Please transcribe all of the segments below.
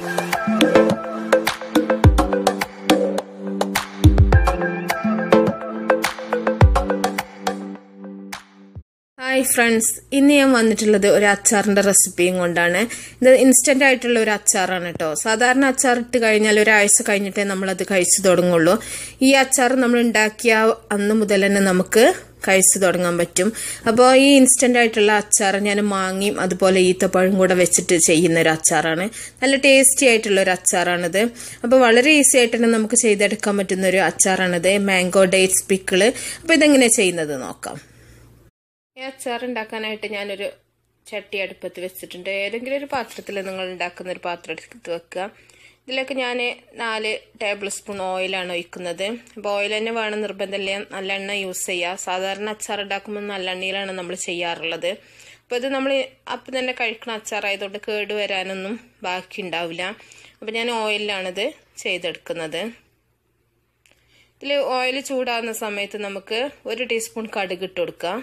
Hi friends, ഇന്ന് ഞാൻ വന്നിട്ടുള്ളത് ഒരു അച്ചാറിന്റെ റെസിപ്പിയും കൊണ്ടാണ്. ഇത് ഇൻസ്റ്റന്റ് ആയിട്ടുള്ള ഒരു അച്ചാറാണ് കേട്ടോ. സാധാരണ അച്ചാർ ഇട്ട് കഴിഞ്ഞാൽ ഒരാഴ്ച കഴിഞ്ഞിട്ടേ നമ്മളത് കഴിച്ചു തുടങ്ങുള്ളൂ. ഈ അച്ചാർ നമ്മൾ ഉണ്ടാക്കിയ അന്ന് മുതൽ തന്നെ നമുക്ക് കഴിച്ചു തുടങ്ങാൻ പറ്റും. അപ്പോൾ ഈ ഇൻസ്റ്റന്റ് ആയിട്ടുള്ള അച്ചാർ ഞാൻ മാങ്ങയും അതുപോലെ ഈത്തപ്പഴം കൂടെ വെച്ചിട്ട് ചെയ്യുന്ന ഒരു അച്ചാറാണ്. നല്ല ടേസ്റ്റി ആയിട്ടുള്ള ഒരു അച്ചാറാണിത്. അപ്പോൾ വളരെ ഈസി ആയിട്ട് തന്നെ നമുക്ക് ചെയ്തെടുക്കാൻ പറ്റുന്ന ഒരു അച്ചാറാണിത്, മാംഗോ ഡേറ്റ്സ് പിക്കിള്. അപ്പോൾ ഇതെങ്ങനെ ചെയ്യുന്നത് നോക്കാം. ഈ അച്ചാർ ഉണ്ടാക്കാനായിട്ട് ഞാനൊരു ചട്ടി അടുപ്പത്ത് വെച്ചിട്ടുണ്ട്. ഏതെങ്കിലും ഒരു പാത്രത്തിൽ നിങ്ങൾ ഉണ്ടാക്കുന്ന ഒരു പാത്രം എടുത്ത് വെക്കുക. ഇതിലേക്ക് ഞാൻ 4 ടേബിൾ സ്പൂൺ ഓയിലാണ് ഒഴിക്കുന്നത്. അപ്പോൾ ഓയിൽ തന്നെ വേണം നിർബന്ധമില്ല, നല്ലെണ്ണ യൂസ് ചെയ്യുക. സാധാരണ അച്ചാർ ഉണ്ടാക്കുമ്പോൾ നല്ലെണ്ണയിലാണ് നമ്മൾ ചെയ്യാറുള്ളത്. അപ്പോൾ ഇത് നമ്മൾ അപ്പം തന്നെ കഴിക്കുന്ന അച്ചാറായതുകൊണ്ട് കേടുവരാനൊന്നും ബാക്കി ഉണ്ടാവില്ല. അപ്പോൾ ഞാൻ ഓയിലിലാണിത് ചെയ്തെടുക്കുന്നത്. ഇതിൽ ഓയിൽ ചൂടാകുന്ന സമയത്ത് നമുക്ക് 1 ടീസ്പൂൺ കടുക് ഇട്ട് കൊടുക്കാം.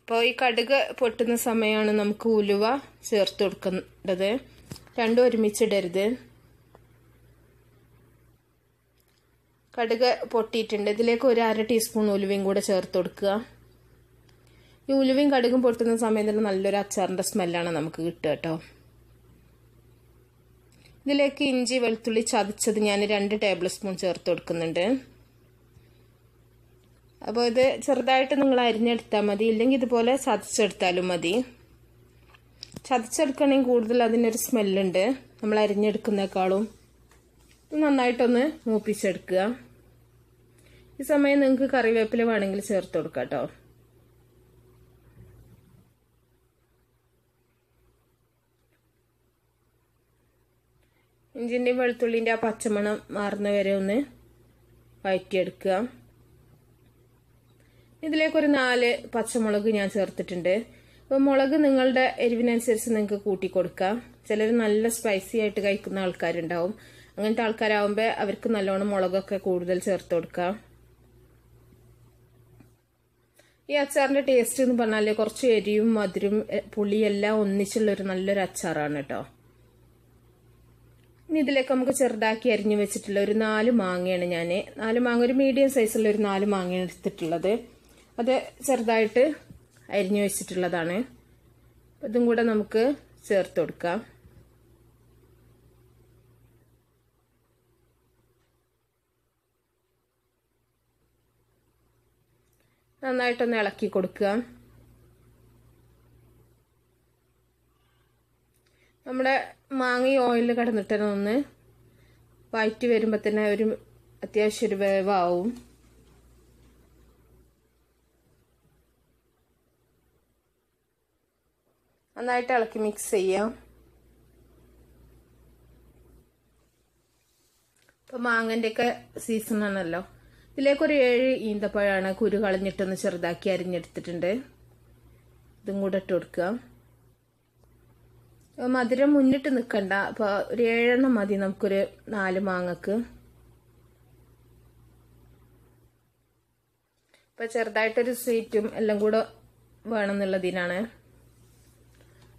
അപ്പോൾ ഈ കടുക് പൊട്ടുന്ന സമയമാണ് നമുക്ക് ഉലുവ ചേർത്ത് കൊടുക്കേണ്ടത്. രണ്ടും ഒരുമിച്ചിടരുത്. കടുക് പൊട്ടിയിട്ടുണ്ട്. ഇതിലേക്ക് 1/2 ടീസ്പൂൺ ഉലുവയും കൂടെ ചേർത്ത് കൊടുക്കുക. ഈ ഉലുവയും കടുകും പൊട്ടുന്ന സമയത്ത് തന്നെ നല്ലൊരു അച്ചാറിൻ്റെ സ്മെല്ലാണ് നമുക്ക് കിട്ടുക കേട്ടോ. ഇതിലേക്ക് ഇഞ്ചി വെളുത്തുള്ളി ചതച്ചത് ഞാൻ 2 ടേബിൾ സ്പൂൺ ചേർത്ത് കൊടുക്കുന്നുണ്ട്. അപ്പോൾ ഇത് ചെറുതായിട്ട് നിങ്ങൾ അരിഞ്ഞെടുത്താൽ മതി, ഇല്ലെങ്കിൽ ഇതുപോലെ ചതച്ചെടുത്താലും മതി. ചതച്ചെടുക്കണമെങ്കിൽ കൂടുതൽ അതിനൊരു സ്മെല്ലുണ്ട് നമ്മൾ അരിഞ്ഞെടുക്കുന്നേക്കാളും. നന്നായിട്ടൊന്ന് മൂപ്പിച്ചെടുക്കുക. ഈ സമയം നിങ്ങൾക്ക് കറിവേപ്പില വേണമെങ്കിൽ ചേർത്ത് കൊടുക്കാം കേട്ടോ. ഇഞ്ചിൻ്റെയും വെളുത്തുള്ളിൻ്റെ ആ പച്ചമണം മാറുന്ന വരെ ഒന്ന് വഴറ്റിയെടുക്കുക. ഇതിലേക്കൊരു 4 പച്ചമുളക് ഞാൻ ചേർത്തിട്ടുണ്ട്. അപ്പോൾ മുളക് നിങ്ങളുടെ എരിവിനനുസരിച്ച് നിങ്ങൾക്ക് കൂട്ടി കൊടുക്കാം. ചിലർ നല്ല സ്പൈസി ആയിട്ട് കഴിക്കുന്ന ആൾക്കാരുണ്ടാവും. അങ്ങനത്തെ ആൾക്കാരാവുമ്പോൾ അവർക്ക് നല്ലോണം മുളകൊക്കെ കൂടുതൽ ചേർത്ത് കൊടുക്കാം. ഈ അച്ചാറിൻ്റെ ടേസ്റ്റ് എന്ന് പറഞ്ഞാൽ കുറച്ച് എരിവും മധുരം പുളിയെല്ലാം ഒന്നിച്ചുള്ളൊരു നല്ലൊരു അച്ചാറാണ് കേട്ടോ. ഇനി ഇതിലേക്ക് നമുക്ക് ചെറുതാക്കി അരിഞ്ഞു വെച്ചിട്ടുള്ള ഒരു 4 മാങ്ങയാണ് ഞാൻ. 4 മാങ്ങ, ഒരു മീഡിയം സൈസുള്ള ഒരു 4 മാങ്ങയാണ് എടുത്തിട്ടുള്ളത്. അത് ചെറുതായിട്ട് അരിഞ്ഞു വെച്ചിട്ടുള്ളതാണ്. ഇതും കൂടെ നമുക്ക് ചേർത്ത് കൊടുക്കാം. നന്നായിട്ടൊന്ന് ഇളക്കി കൊടുക്കുക. നമ്മുടെ മാങ്ങ ഓയിലിൽ കിടന്നിട്ട് ഒന്ന് വഴറ്റി വരുമ്പോൾ തന്നെ ഒരു അത്യാവശ്യം ഒരു വേവാവും. നന്നായിട്ട് ഇളക്കി മിക്സ് ചെയ്യാം. ഇപ്പം മാങ്ങൻ്റെയൊക്കെ സീസൺ ആണല്ലോ. ഇതിലേക്കൊരു 7 ഈന്തപ്പഴമാണ് കുരു കളഞ്ഞിട്ടൊന്ന് ചെറുതാക്കി അരിഞ്ഞെടുത്തിട്ടുണ്ട്. ഇതും കൂടെ ഇട്ട് കൊടുക്കുക. മധുരം മുന്നിട്ട് നിൽക്കണ്ട. അപ്പോൾ ഒരു 7 എണ്ണം മതി നമുക്കൊരു 4 മാങ്ങക്ക്. ഇപ്പം ചെറുതായിട്ടൊരു സ്വീറ്റും എല്ലാം കൂടെ വേണമെന്നുള്ളതിനാണ്.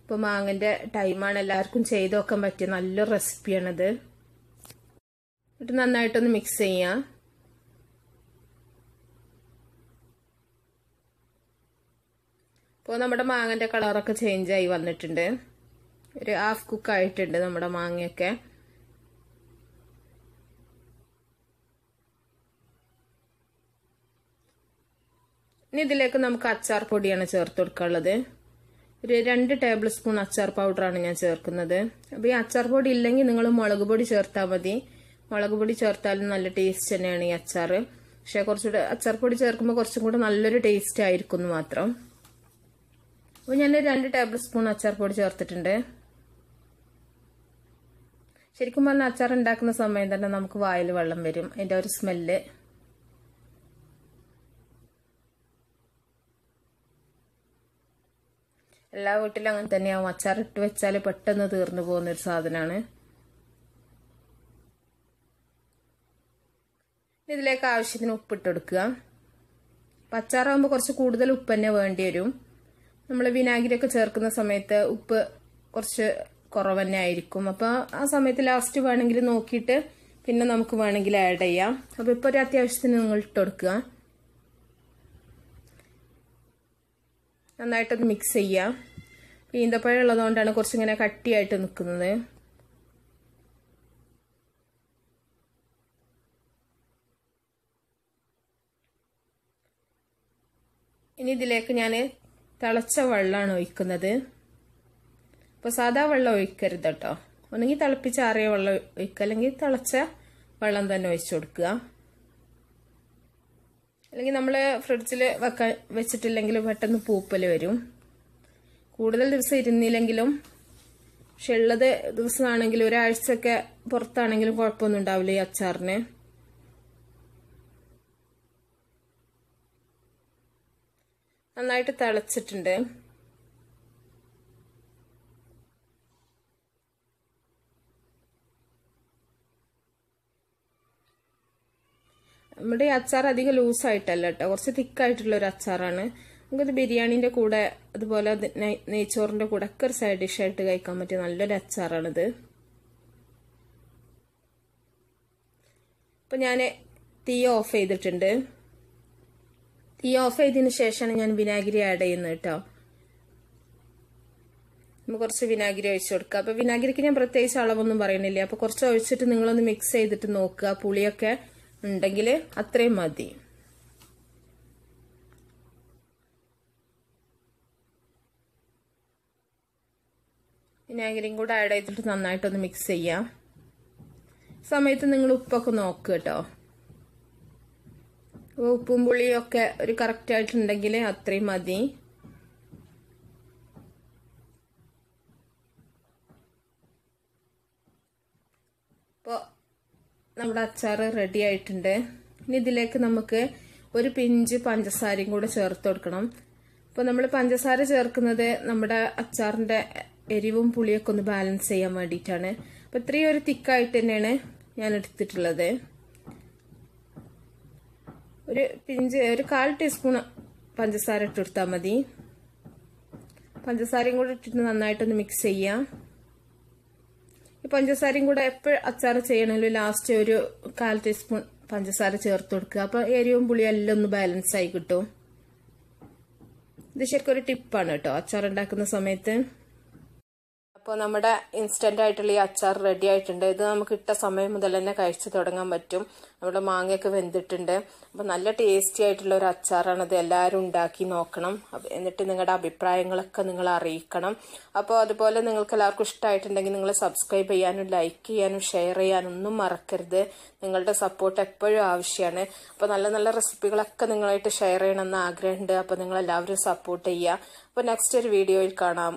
ഇപ്പോൾ മാങ്ങൻ്റെ ടൈമാണ്, എല്ലാവർക്കും ചെയ്ത് നോക്കാൻ പറ്റിയ നല്ലൊരു റെസിപ്പിയാണിത്. എന്നിട്ട് നന്നായിട്ടൊന്ന് മിക്സ് ചെയ്യാം. ഇപ്പോൾ നമ്മുടെ മാങ്ങൻ്റെ കളറൊക്കെ ചേഞ്ചായി വന്നിട്ടുണ്ട്. ഒരു ഹാഫ് കുക്ക് ആയിട്ടുണ്ട് നമ്മുടെ മാങ്ങയൊക്കെ. ഇനി ഇതിലേക്ക് നമുക്ക് അച്ചാർ പൊടിയാണ് ചേർത്ത് കൊടുക്കാനുള്ളത്. ഒരു 2 ടേബിൾ സ്പൂൺ അച്ചാർ പൗഡറാണ് ഞാൻ ചേർക്കുന്നത്. അപ്പോൾ ഈ അച്ചാർ പൊടി ഇല്ലെങ്കിൽ നിങ്ങൾ മുളക് പൊടി ചേർത്താൽ മതി. മുളക് പൊടി ചേർത്താലും നല്ല ടേസ്റ്റ് തന്നെയാണ് ഈ അച്ചാർ. പക്ഷേ കുറച്ചുകൂടെ അച്ചാർ പൊടി ചേർക്കുമ്പോൾ കുറച്ചും കൂടെ നല്ലൊരു ടേസ്റ്റ് ആയിരിക്കും എന്ന് മാത്രം. അപ്പോൾ ഞാൻ 2 ടേബിൾ സ്പൂൺ അച്ചാർ പൊടി ചേർത്തിട്ടുണ്ട്. ശരിക്കും പറഞ്ഞാൽ അച്ചാർ ഉണ്ടാക്കുന്ന സമയം തന്നെ നമുക്ക് വായിൽ വെള്ളം വരും, അതിൻ്റെ ഒരു സ്മെല്ല്. എല്ലാ വീട്ടിലും അങ്ങനെ തന്നെയാവും. അച്ചാർ ഇട്ട് വെച്ചാൽ പെട്ടെന്ന് തീർന്നു പോകുന്നൊരു സാധനമാണ്. ഇതിലേക്ക് ആവശ്യത്തിന് ഉപ്പിട്ട് കൊടുക്കുക. അച്ചാറാകുമ്പോൾ കുറച്ച് കൂടുതൽ ഉപ്പ് തന്നെ വേണ്ടി വരും. നമ്മൾ വിനാഗിരിയൊക്കെ ചേർക്കുന്ന സമയത്ത് ഉപ്പ് കുറച്ച് കുറവ് തന്നെ ആയിരിക്കും. അപ്പോൾ ആ സമയത്ത് ലാസ്റ്റ് വേണമെങ്കിൽ നോക്കിയിട്ട് പിന്നെ നമുക്ക് വേണമെങ്കിൽ ആഡ് ചെയ്യാം. അപ്പോൾ ഇപ്പോൾ ഒരു അത്യാവശ്യത്തിന് നിങ്ങൾ ഇട്ട് കൊടുക്കുക. നന്നായിട്ടൊന്ന് മിക്സ് ചെയ്യാം. ഈന്തപ്പഴം ഉള്ളതുകൊണ്ടാണ് കുറച്ചിങ്ങനെ കട്ടിയായിട്ട് നിൽക്കുന്നത്. ഇനി ഇതിലേക്ക് ഞാൻ തിളച്ച വെള്ളമാണ് ഒഴിക്കുന്നത്. അപ്പോൾ സാധാ വെള്ളം ഒഴിക്കരുത് കേട്ടോ. ഒന്നെങ്കിൽ തിളപ്പിച്ചാറിയ വെള്ളം ഒഴിക്കുക, അല്ലെങ്കിൽ തിളച്ച വെള്ളം തന്നെ ഒഴിച്ചു കൊടുക്കുക. അല്ലെങ്കിൽ നമ്മൾ ഫ്രിഡ്ജിൽ വെച്ചിട്ടില്ലെങ്കിൽ പെട്ടെന്ന് പൂപ്പൽ വരും. കൂടുതൽ ദിവസം ഇരുന്നില്ലെങ്കിലും, പക്ഷെ ഉള്ളത് ദിവസമാണെങ്കിലും ഒരാഴ്ചയൊക്കെ പുറത്താണെങ്കിലും കുഴപ്പമൊന്നും ഉണ്ടാവില്ല ഈ അച്ചാറിന്. നന്നായിട്ട് തിളച്ചിട്ടുണ്ട്. നമ്മുടെ ഈ അച്ചാർ അധികം ലൂസായിട്ടല്ല കേട്ടോ, കുറച്ച് തിക്കായിട്ടുള്ള ഒരു അച്ചാറാണ്. നമുക്കത് ബിരിയാണീന്റെ കൂടെ അതുപോലെ നെയ്ച്ചോറിന്റെ കൂടെ ഒക്കെ ഒരു സൈഡ് ഡിഷായിട്ട് കഴിക്കാൻ പറ്റിയ നല്ലൊരു അച്ചാറാണിത്. ഇപ്പൊ ഞാൻ തീ ഓഫ് ചെയ്തിട്ടുണ്ട്. തീ ഓഫ് ചെയ്തതിന് ശേഷമാണ് ഞാൻ വിനാഗിരി ആഡ് ചെയ്യുന്നത് കേട്ടോ. നമുക്ക് കുറച്ച് വിനാഗിരി ഒഴിച്ചു കൊടുക്കുക. അപ്പൊ വിനാഗിരിക്ക് ഞാൻ പ്രത്യേകിച്ച് അളവൊന്നും പറയണില്ല. അപ്പൊ കുറച്ച് ഒഴിച്ചിട്ട് നിങ്ങളൊന്ന് മിക്സ് ചെയ്തിട്ട് നോക്കുക. പുളിയൊക്കെ ഉണ്ടെങ്കിൽ അത്രയും മതി. വിനാഗിരിയും കൂടെ ആഡ് ചെയ്തിട്ട് നന്നായിട്ടൊന്ന് മിക്സ് ചെയ്യാം. സമയത്ത് നിങ്ങൾ ഉപ്പൊക്കെ നോക്കുക കേട്ടോ. ഉപ്പും പുളിയും ഒക്കെ ഒരു കറക്റ്റ് ആയിട്ടുണ്ടെങ്കിൽ അത്രയും മതി. അപ്പോൾ നമ്മുടെ അച്ചാർ റെഡി ആയിട്ടുണ്ട്. ഇനി ഇതിലേക്ക് നമുക്ക് ഒരു പിഞ്ച് പഞ്ചസാരയും കൂടെ ചേർത്ത് കൊടുക്കണം. അപ്പോൾ നമ്മൾ പഞ്ചസാര ചേർക്കുന്നത് നമ്മുടെ അച്ചാറിന്റെ എരിവും പുളിയൊക്കെ ഒന്ന് ബാലൻസ് ചെയ്യാൻ വേണ്ടിയിട്ടാണ്. അപ്പോൾ ഇത്രയും ഒരു തിക്കായിട്ട് തന്നെയാണ് ഞാൻ എടുത്തിട്ടുള്ളത്. ഒരു പിഞ്ച്, ഒരു 1/4 ടീസ്പൂൺ പഞ്ചസാര ഇട്ട് കൊടുത്താൽ മതി. പഞ്ചസാരയും കൂടെ ഇട്ടിട്ട് നന്നായിട്ടൊന്ന് മിക്സ് ചെയ്യാം. ഈ പഞ്ചസാരയും കൂടെ എപ്പോഴും അച്ചാർ ചെയ്യണമെങ്കിലും ലാസ്റ്റ് ഒരു 1/4 ടീസ്പൂൺ പഞ്ചസാര ചേർത്ത് കൊടുക്കുക. അപ്പൊ എരിവും പുളിയും എല്ലാം ഒന്ന് ബാലൻസ് ആയി കിട്ടും. ഇത് ശരിക്കും ഒരു ടിപ്പാണ് കേട്ടോ അച്ചാർ ഉണ്ടാക്കുന്ന സമയത്ത്. അപ്പോൾ നമ്മുടെ ഇൻസ്റ്റന്റ് ആയിട്ടുള്ള ഈ അച്ചാർ റെഡി ആയിട്ടുണ്ട്. ഇത് നമുക്ക് ഇട്ട സമയം മുതൽ തന്നെ കഴിച്ചു തുടങ്ങാൻ പറ്റും. നമ്മുടെ മാങ്ങയൊക്കെ വെന്തിട്ടുണ്ട്. അപ്പോൾ നല്ല ടേസ്റ്റി ആയിട്ടുള്ള ഒരു അച്ചാറാണത്. എല്ലാവരും ഉണ്ടാക്കി നോക്കണം. എന്നിട്ട് നിങ്ങളുടെ അഭിപ്രായങ്ങളൊക്കെ നിങ്ങൾ അറിയിക്കണം. അപ്പോൾ അതുപോലെ നിങ്ങൾക്ക് എല്ലാവർക്കും ഇഷ്ടമായിട്ടുണ്ടെങ്കിൽ നിങ്ങൾ സബ്സ്ക്രൈബ് ചെയ്യാനും ലൈക്ക് ചെയ്യാനും ഷെയർ ചെയ്യാനും ഒന്നും മറക്കരുത്. നിങ്ങളുടെ സപ്പോർട്ട് എപ്പോഴും ആവശ്യമാണ്. അപ്പോൾ നല്ല നല്ല റെസിപ്പികളൊക്കെ നിങ്ങളായിട്ട് ഷെയർ ചെയ്യണമെന്ന് ആഗ്രഹമുണ്ട്. അപ്പോൾ നിങ്ങൾ എല്ലാവരും സപ്പോർട്ട് ചെയ്യുക. അപ്പോൾ നെക്സ്റ്റ് ഒരു വീഡിയോയിൽ കാണാം.